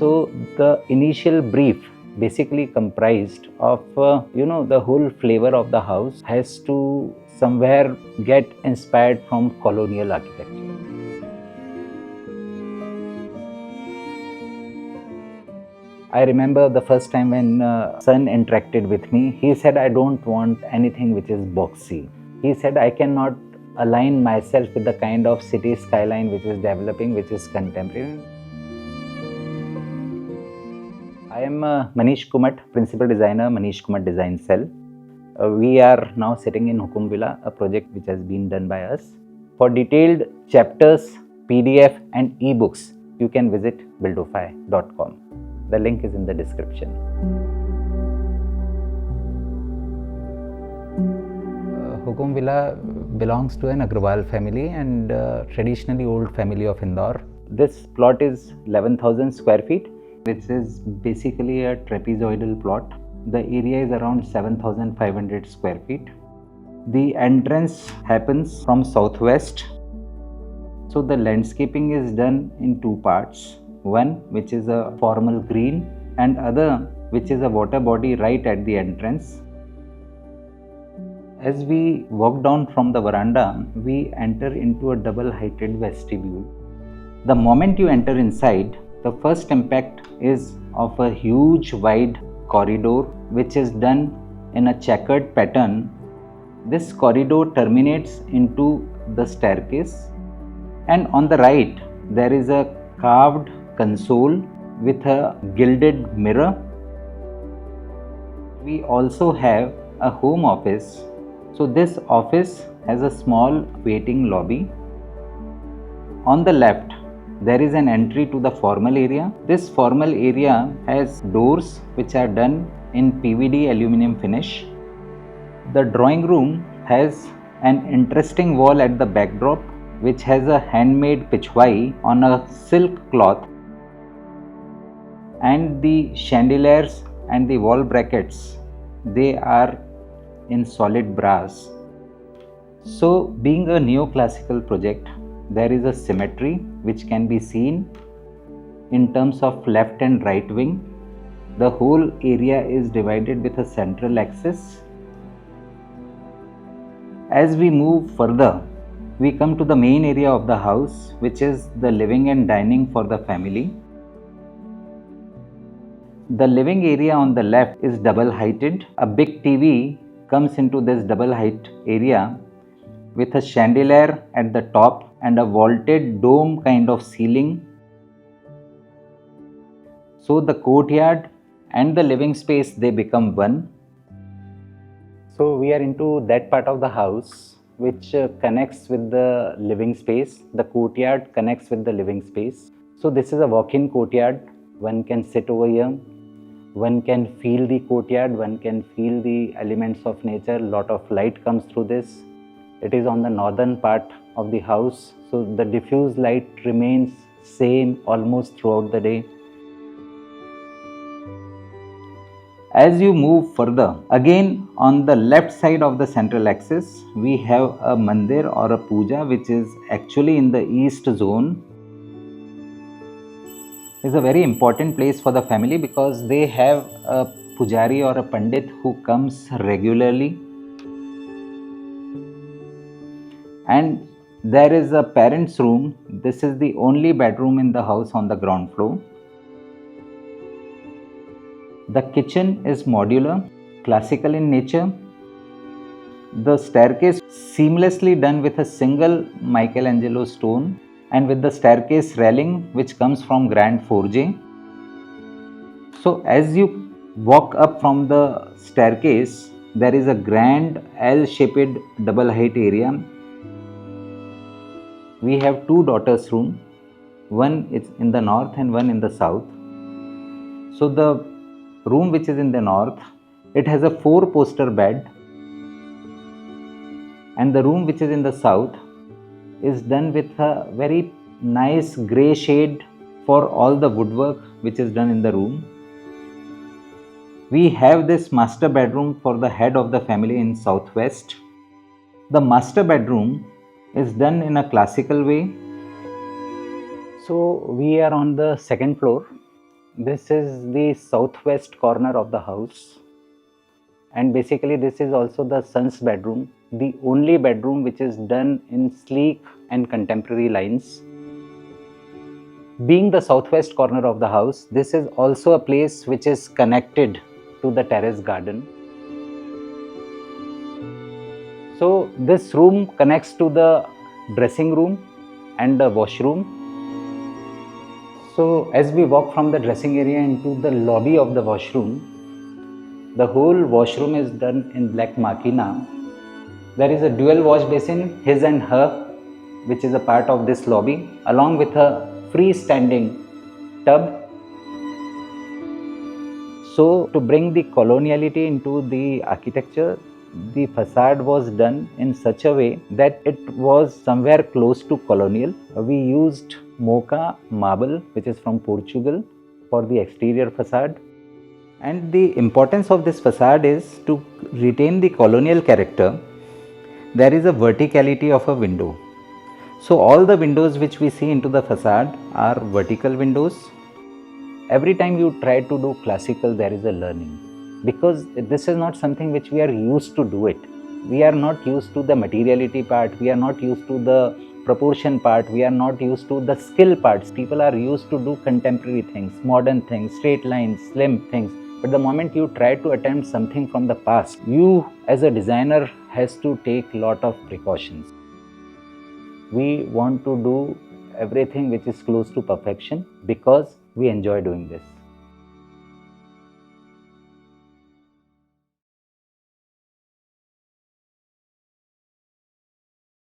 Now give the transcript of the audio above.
So the initial brief basically comprised of the whole flavor of the house has to somewhere get inspired from colonial architecture. I remember the first time when son interacted with me, he said, I don't want anything which is boxy. He said, I cannot align myself with the kind of city skyline which is developing, which is contemporary. I am Manish Kumat, Principal Designer, Manish Kumat Design Cell. We are now sitting in Hukum Villa, a project which has been done by us. For detailed chapters, PDF and ebooks, you can visit buildofy.com. The link is in the description. Hukum Villa belongs to an Agrawal family and traditionally old family of Indore. This plot is 11,000 square feet, which is basically a trapezoidal plot. The area is around 7,500 square feet. The entrance happens from southwest. So the landscaping is done in two parts. One which is a formal green and other which is a water body right at the entrance. As we walk down from the veranda, we enter into a double-heighted vestibule. The moment you enter inside, the first impact is of a huge wide corridor which is done in a checkered pattern. This corridor terminates into the staircase, and on the right there is a carved console with a gilded mirror. We also have a home office. So this office has a small waiting lobby. On the left there is an entry to the formal area. This formal area has doors which are done in PVD aluminum finish. The drawing room has an interesting wall at the backdrop which has a handmade pichwai on a silk cloth, and the chandeliers and the wall brackets, they are in solid brass. So being a neoclassical project, there is a symmetry which can be seen in terms of left and right wing. The whole area is divided with a central axis. As we move further, we come to the main area of the house, which is the living and dining for the family. The living area on the left is double heighted. A big TV comes into this double height area with a chandelier at the top and a vaulted dome kind of ceiling. So the courtyard and the living space, they become one. So we are into that part of the house which connects with the living space. The courtyard connects with the living space. So this is a walk-in courtyard. One can sit over here. One can feel the courtyard. One can feel the elements of nature. A lot of light comes through this. It is on the northern part of the house. So the diffuse light remains same almost throughout the day. As you move further, again on the left side of the central axis, we have a mandir or a puja which is actually in the east zone. It's a very important place for the family because they have a pujari or a pandit who comes regularly. And there is a parents' room. This is the only bedroom in the house on the ground floor. The kitchen is modular, classical in nature. The staircase seamlessly done with a single Michelangelo stone and with the staircase railing which comes from Grand 4J. So as you walk up from the staircase, there is a grand L-shaped double height area. We have two daughters' rooms. One is in the north and one in the south. So the room which is in the north, it has a 4-poster bed, and the room which is in the south is done with a very nice grey shade for all the woodwork which is done in the room. We have this master bedroom for the head of the family in southwest. The master bedroom is done in a classical way. So we are on the second floor. This is the southwest corner of the house, and basically this is also the son's bedroom, the only bedroom which is done in sleek and contemporary lines. Being the southwest corner of the house, this is also a place which is connected to the terrace garden. So this room connects to the dressing room and the washroom. So as we walk from the dressing area into the lobby of the washroom, the whole washroom is done in black machina. There is a dual wash basin, his and her, which is a part of this lobby, along with a freestanding tub. So to bring the coloniality into the architecture, the facade was done in such a way that it was somewhere close to colonial. We used mocha marble, which is from Portugal, for the exterior facade. And the importance of this facade is to retain the colonial character. There is a verticality of a window. So all the windows which we see into the facade are vertical windows. Every time you try to do classical, there is a learning, because this is not something which we are used to do it. We are not used to the materiality part, we are not used to the proportion part, we are not used to the skill parts. People are used to do contemporary things, modern things, straight lines, slim things. But the moment you try to attempt something from the past, you as a designer has to take lot of precautions. We want to do everything which is close to perfection because we enjoy doing this.